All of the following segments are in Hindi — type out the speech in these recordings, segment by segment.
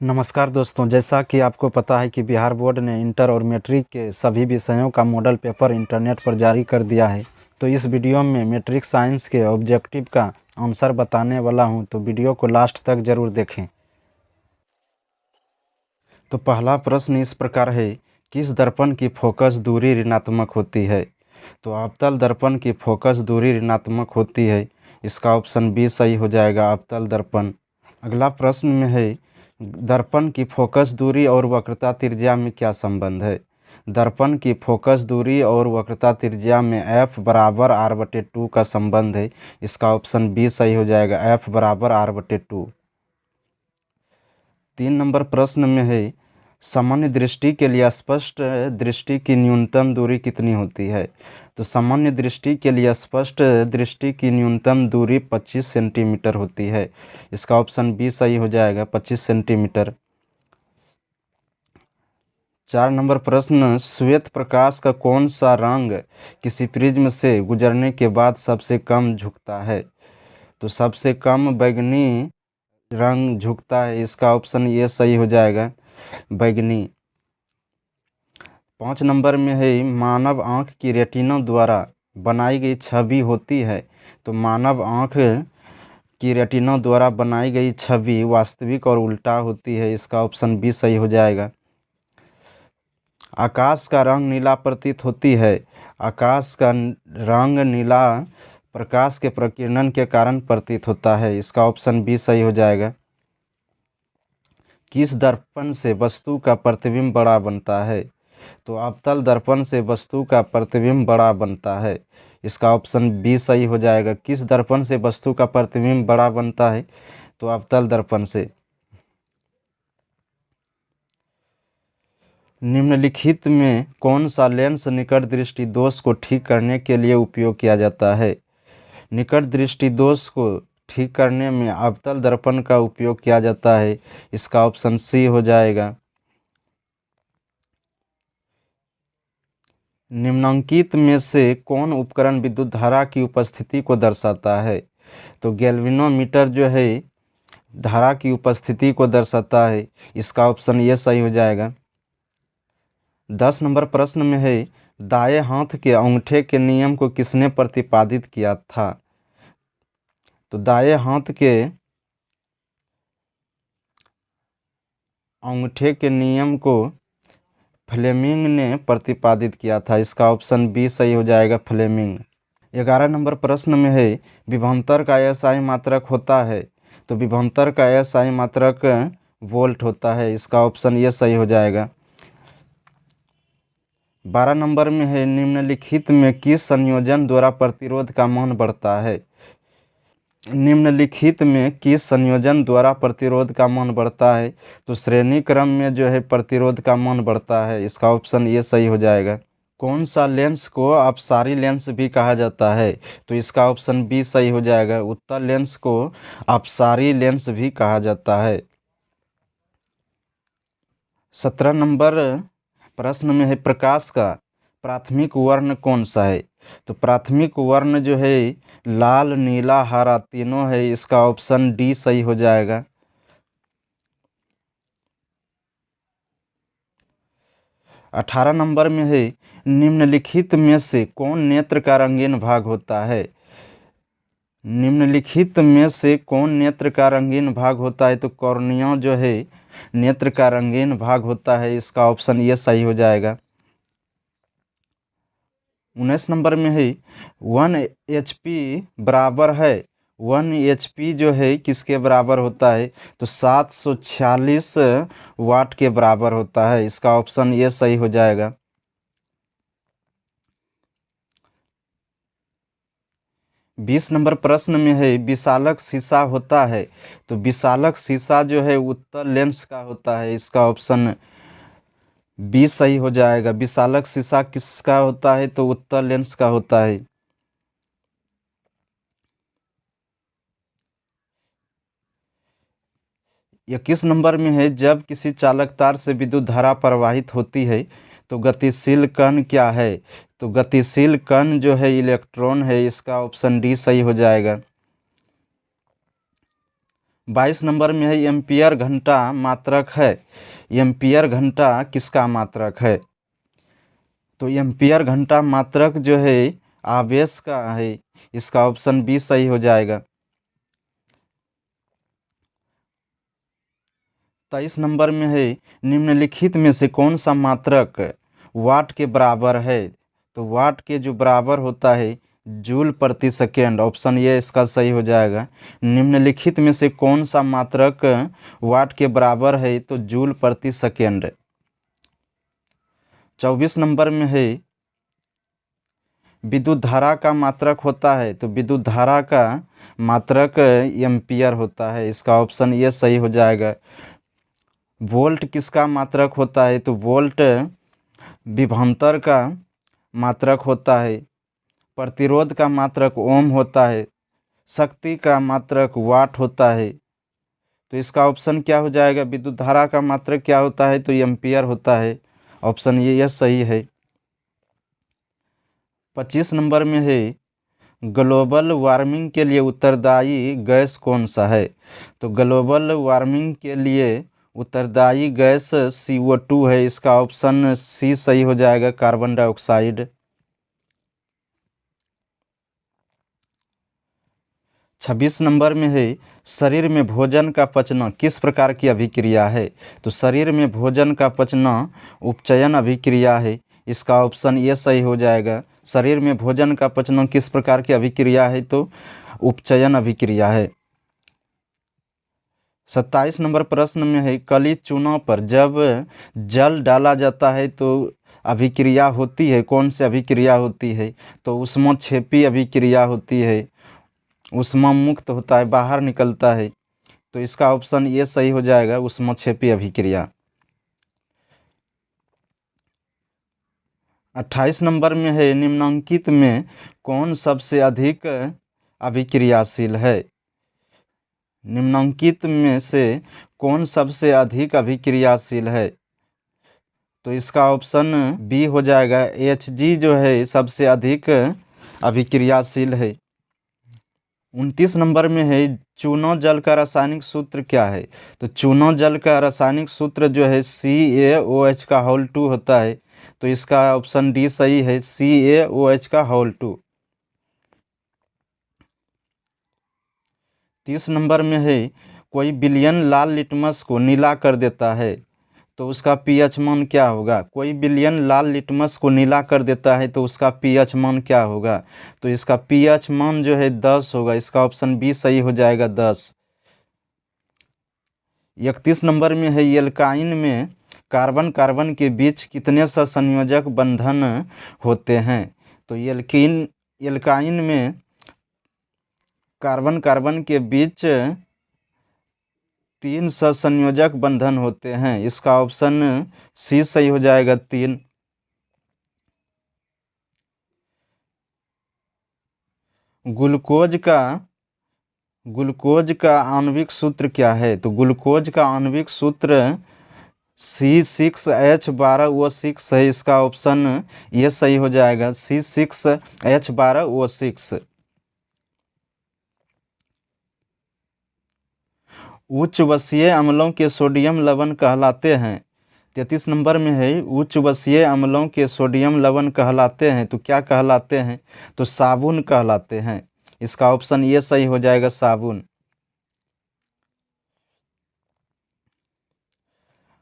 नमस्कार दोस्तों, जैसा कि आपको पता है कि बिहार बोर्ड ने इंटर और मैट्रिक के सभी विषयों का मॉडल पेपर इंटरनेट पर जारी कर दिया है। तो इस वीडियो में मैट्रिक साइंस के ऑब्जेक्टिव का आंसर बताने वाला हूं, तो वीडियो को लास्ट तक ज़रूर देखें। तो पहला प्रश्न इस प्रकार है, किस दर्पण की फोकस दूरी ऋणात्मक होती है? तो अवतल दर्पण की फोकस दूरी ऋणात्मक होती है। इसका ऑप्शन बी सही हो जाएगा, अवतल दर्पण। अगला प्रश्न में है, दर्पण की फोकस दूरी और वक्रता त्रिज्या में क्या संबंध है? दर्पण की फोकस दूरी और वक्रता त्रिज्या में F बराबर R/2 का संबंध है। इसका ऑप्शन बी सही हो जाएगा, F बराबर R/2। 3 नंबर प्रश्न में है, सामान्य दृष्टि के लिए स्पष्ट दृष्टि की न्यूनतम दूरी कितनी होती है? तो सामान्य दृष्टि के लिए स्पष्ट दृष्टि की न्यूनतम दूरी 25 सेंटीमीटर होती है। इसका ऑप्शन बी सही हो जाएगा, 25 सेंटीमीटर। 4 नंबर प्रश्न, श्वेत प्रकाश का कौन सा रंग किसी प्रिज्म से गुजरने के बाद सबसे कम झुकता है? तो सबसे कम बैंगनी रंग झुकता है। इसका ऑप्शन ये सही हो जाएगा, बैंगनी। 5 नंबर में है, मानव आँख की रेटिना द्वारा बनाई गई छवि होती है। तो मानव आँख की रेटिना द्वारा बनाई गई छवि वास्तविक और उल्टा होती है। इसका ऑप्शन बी सही हो जाएगा। आकाश का रंग नीला प्रतीत होती है। आकाश का रंग नीला प्रकाश के प्रकीर्णन के कारण प्रतीत होता है। इसका ऑप्शन बी सही हो जाएगा। किस दर्पण से वस्तु का प्रतिबिंब बड़ा बनता है? तो अवतल दर्पण से वस्तु का प्रतिबिंब बड़ा बनता है। इसका ऑप्शन बी सही हो जाएगा। किस दर्पण से वस्तु का प्रतिबिंब बड़ा बनता है? तो अवतल दर्पण से। निम्नलिखित में कौन सा लेंस निकट दृष्टि दोष को ठीक करने के लिए उपयोग किया जाता है? निकट दृष्टि दोष को ठीक करने में अवतल दर्पण का उपयोग किया जाता है। इसका ऑप्शन सी हो जाएगा। निम्नलिखित में से कौन उपकरण विद्युत धारा की उपस्थिति को दर्शाता है? तो गैल्वेनोमीटर जो है धारा की उपस्थिति को दर्शाता है। इसका ऑप्शन ये सही हो जाएगा। 10 नंबर प्रश्न में है, दाएं हाथ के अंगूठे के नियम को किसने प्रतिपादित किया था? तो दाएं हाथ के अंगूठे के नियम को फ्लेमिंग ने प्रतिपादित किया था। इसका ऑप्शन बी सही हो जाएगा, फ्लेमिंग। 11 नंबर प्रश्न में है, विभवांतर का एसआई मात्रक होता है। तो विभवांतर का एसआई मात्रक वोल्ट होता है। इसका ऑप्शन ये सही हो जाएगा। 12 नंबर में है, निम्नलिखित में किस संयोजन द्वारा प्रतिरोध का मान बढ़ता है? निम्नलिखित में किस संयोजन द्वारा प्रतिरोध का मान बढ़ता है? तो श्रेणी क्रम में जो है प्रतिरोध का मान बढ़ता है। इसका ऑप्शन ये सही हो जाएगा। कौन सा लेंस को अपसारी लेंस भी कहा जाता है? तो इसका ऑप्शन बी सही हो जाएगा। उत्तल लेंस को अपसारी लेंस भी कहा जाता है। 17 नंबर प्रश्न में है, प्रकाश का प्राथमिक वर्ण कौन सा है? तो प्राथमिक वर्ण जो है लाल, नीला, हरा तीनों है। इसका ऑप्शन डी सही हो जाएगा। 18 नंबर में है, निम्नलिखित में से कौन नेत्र का रंगीन भाग होता है? निम्नलिखित में से कौन नेत्र का रंगीन भाग होता है? तो कॉर्निया जो है नेत्र का रंगीन भाग होता है। इसका ऑप्शन ये सही हो जाएगा। 19 नंबर में है, 1 HP बराबर है। 1 HP जो है किसके बराबर होता है? तो 746 वाट के बराबर होता है। इसका ऑप्शन ये सही हो जाएगा। 20 नंबर प्रश्न में है, विशालक शीशा होता है। तो विशालक शीशा जो है उत्तल लेंस का होता है। इसका ऑप्शन बी सही हो जाएगा। विशालक शीशा किसका होता है? तो उत्तल लेंस का होता है। 21 नंबर में है, जब किसी चालक तार से विद्युत धारा प्रवाहित होती है तो गतिशील कण क्या है? तो गतिशील कण जो है इलेक्ट्रॉन है। इसका ऑप्शन डी सही हो जाएगा। 22 नंबर में है एम्पियर घंटा मात्रक है। एम्पियर घंटा किसका मात्रक है? तो एम्पियर घंटा मात्रक जो है आवेश का है। इसका ऑप्शन बी सही हो जाएगा। 23 नंबर में है निम्नलिखित में से कौन सा मात्रक वाट के बराबर है? तो वाट के जो बराबर होता है जूल प्रति सेकेंड, ऑप्शन ये इसका सही हो जाएगा। निम्नलिखित में से कौन सा मात्रक वाट के बराबर है? तो जूल प्रति सेकेंड। 24 नंबर में है विद्युत धारा का मात्रक होता है। तो विद्युत धारा का मात्रक एम्पियर होता है। इसका ऑप्शन ये सही हो जाएगा। वोल्ट किसका मात्रक होता है? तो वोल्ट विभवांतर का मात्रक होता है। प्रतिरोध का मात्रक ओम होता है। शक्ति का मात्रक वाट होता है। तो इसका ऑप्शन क्या हो जाएगा? विद्युत धारा का मात्रक क्या होता है? तो एम्पियर होता है। ऑप्शन ये सही है। 25 नंबर में है ग्लोबल वार्मिंग के लिए उत्तरदायी गैस कौन सा है? तो ग्लोबल वार्मिंग के लिए उत्तरदायी गैस CO2 है। इसका ऑप्शन सी सही हो जाएगा, कार्बन डाइऑक्साइड। 26 नंबर में है शरीर में भोजन का पचना किस प्रकार की अभिक्रिया है? तो शरीर में भोजन का पचना उपचयन अभिक्रिया है। इसका ऑप्शन ये सही हो जाएगा। शरीर में भोजन का पचना किस प्रकार की अभिक्रिया है? तो उपचयन अभिक्रिया है। 27 नंबर प्रश्न में है कली चूना पर जब जल डाला जाता है तो अभिक्रिया होती है, कौन सी अभिक्रिया होती है? तो ऊष्मक्षेपी अभिक्रिया होती है। ऊष्मा मुक्त होता है, बाहर निकलता है। तो इसका ऑप्शन ये सही हो जाएगा, ऊष्मक्षेपी अभिक्रिया। 28 नंबर में है निम्नलिखित में कौन सबसे अधिक अभिक्रियाशील है? निम्नलिखित में से कौन सबसे अधिक अभिक्रियाशील है? तो इसका ऑप्शन बी हो जाएगा। Hg जो है सबसे अधिक अभिक्रियाशील है। 29 नंबर में है चूना जल का रासायनिक सूत्र क्या है? तो चूना जल का रासायनिक सूत्र जो है CaOH का होल 2 होता है। तो इसका ऑप्शन डी सही है, CaOH का होल 2। 30 नंबर में है कोई विलयन लाल लिटमस को नीला कर देता है तो उसका pH मान क्या होगा? कोई विलयन लाल लिटमस को नीला कर देता है तो उसका pH मान क्या होगा? तो इसका pH मान जो है 10 होगा। इसका ऑप्शन बी सही हो जाएगा, 10। 31 नंबर में है एल्काइन में कार्बन कार्बन के बीच कितने सहसंयोजक बंधन होते हैं? तो एल्काइन में कार्बन कार्बन के बीच 3 सहसंयोजक बंधन होते हैं। इसका ऑप्शन सी सही हो जाएगा, 3। ग्लूकोज का आणविक सूत्र क्या है? तो ग्लूकोज का आणविक सूत्र C6H12O6 है। इसका ऑप्शन ये सही हो जाएगा, C6H12O6। उच्च वसीय अम्लों के सोडियम लवण कहलाते हैं। 33 नंबर में है उच्च वसीय अम्लों के सोडियम लवण कहलाते हैं तो क्या कहलाते हैं? तो साबुन कहलाते हैं। इसका ऑप्शन ये सही हो जाएगा, साबुन।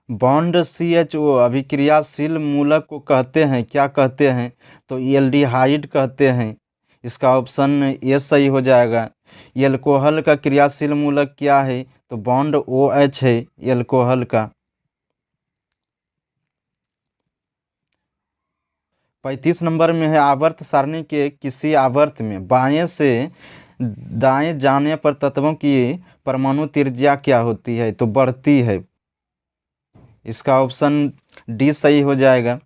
बॉन्ड CHO अभिक्रियाशील मूलक को कहते हैं, क्या कहते हैं? तो एल्डिहाइड कहते हैं। इसका ऑप्शन ये सही हो जाएगा। एल्कोहल का क्रियाशील मूलक क्या है? तो बॉन्ड OH है एल्कोहल का। 35 नंबर में है आवर्त सारणी के किसी आवर्त में बाएं से दाएं जाने पर तत्वों की परमाणु त्रिज्या क्या होती है? तो बढ़ती है। इसका ऑप्शन डी सही हो जाएगा।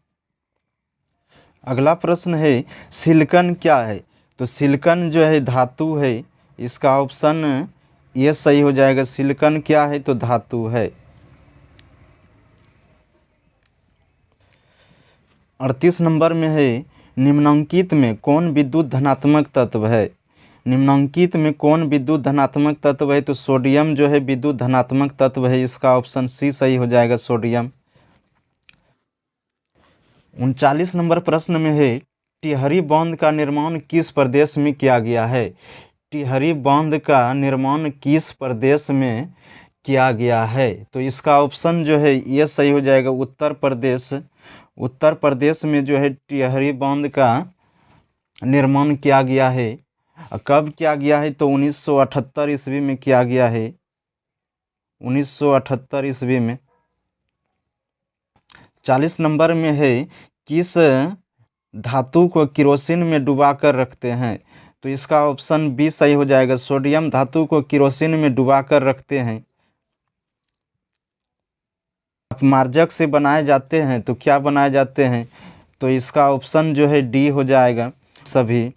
अगला प्रश्न है सिलिकॉन क्या है? तो सिलिकॉन जो है धातु है। इसका ऑप्शन ये सही हो जाएगा, सिलिकॉन क्या है? तो धातु है। 38 नंबर में है निम्नलिखित में कौन विद्युत धनात्मक तत्व है? निम्नलिखित में कौन विद्युत धनात्मक तत्व है? तो सोडियम जो है विद्युत धनात्मक तत्व है, इसका ऑप्शन सी सही हो जाएगा, सोडियम। 39 नंबर प्रश्न में है, टिहरी बांध का निर्माण किस प्रदेश में किया गया है? टिहरी बांध का निर्माण किस प्रदेश में किया गया है? तो इसका ऑप्शन जो है ये सही हो जाएगा, उत्तर प्रदेश। उत्तर प्रदेश में जो है टिहरी बांध का निर्माण किया गया है। कब किया गया है? तो 1978 ईस्वी में किया गया है, 1978 ईस्वी में। 40 नंबर में है, किस धातु को किरोसिन में डुबा कर रखते हैं? तो इसका ऑप्शन बी सही हो जाएगा, सोडियम धातु को किरोसिन में डुबा कर रखते हैं। अपमार्जक से बनाए जाते हैं, तो क्या बनाए जाते हैं? तो इसका ऑप्शन जो है डी हो जाएगा, सभी।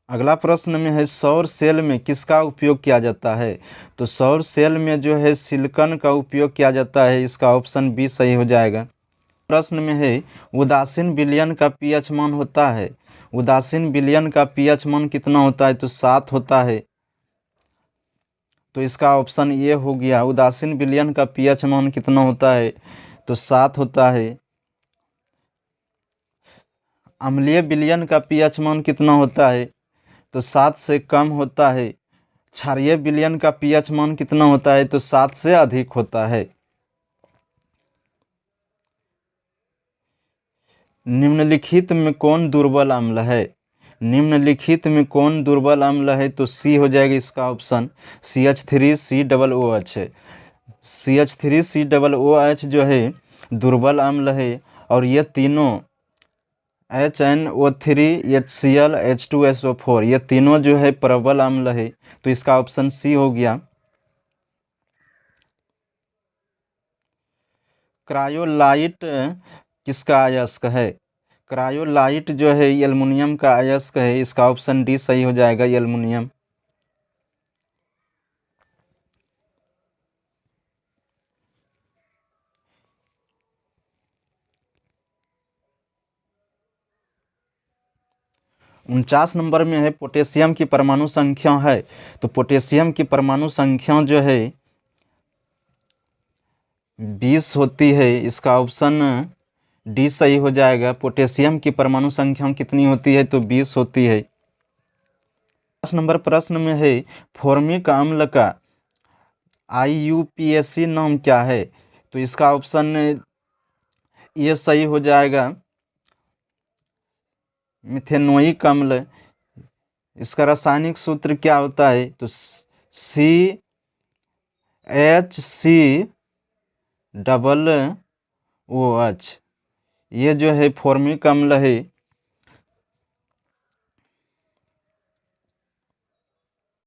अगला प्रश्न में है, सौर सेल में किसका उपयोग किया जाता है? तो सौर सेल में जो है सिलिकॉन का उपयोग किया जाता है, इसका ऑप्शन बी सही हो जाएगा। प्रश्न में है, उदासीन विलयन का पीएच मान होता है? उदासीन विलयन का पीएच मान कितना होता है? तो 7 होता है, तो इसका ऑप्शन ये हो गया, उदासीन विलयन का पीएच मान कितना होता है? तो 7 होता है। अम्लीय विलयन का पीएच मान कितना होता है? तो 7 से कम होता है। क्षारीय विलयन का पीएच मान कितना होता है? तो 7 से अधिक होता है। निम्नलिखित में कौन दुर्बल अम्ल है? निम्नलिखित में कौन दुर्बल अम्ल है? तो सी हो जाएगा इसका ऑप्शन, CH3COOH है। CH3COOH जो है दुर्बल अम्ल है, और ये तीनों HNO3 HCl H2SO4 ये तीनों जो है प्रबल अम्ल है, तो इसका ऑप्शन सी हो गया। क्रायोलाइट किसका अयस्क है? क्रायोलाइट जो है एल्युमिनियम का अयस्क है, इसका ऑप्शन डी सही हो जाएगा, एल्युमिनियम। उनचास नंबर में है, पोटेशियम की परमाणु संख्या है? तो पोटेशियम की परमाणु संख्या जो है 20 होती है, इसका ऑप्शन डी सही हो जाएगा। पोटेशियम की परमाणु संख्या कितनी होती है? तो 20 होती है। 10 नंबर प्रश्न में है, फॉर्मिक अम्ल का IUPAC नाम क्या है? तो इसका ऑप्शन ये सही हो जाएगा, मिथेनोइक अम्ल। इसका रासायनिक सूत्र क्या होता है? तो CHCOOH। ये जो है फॉर्मिक अम्ल है,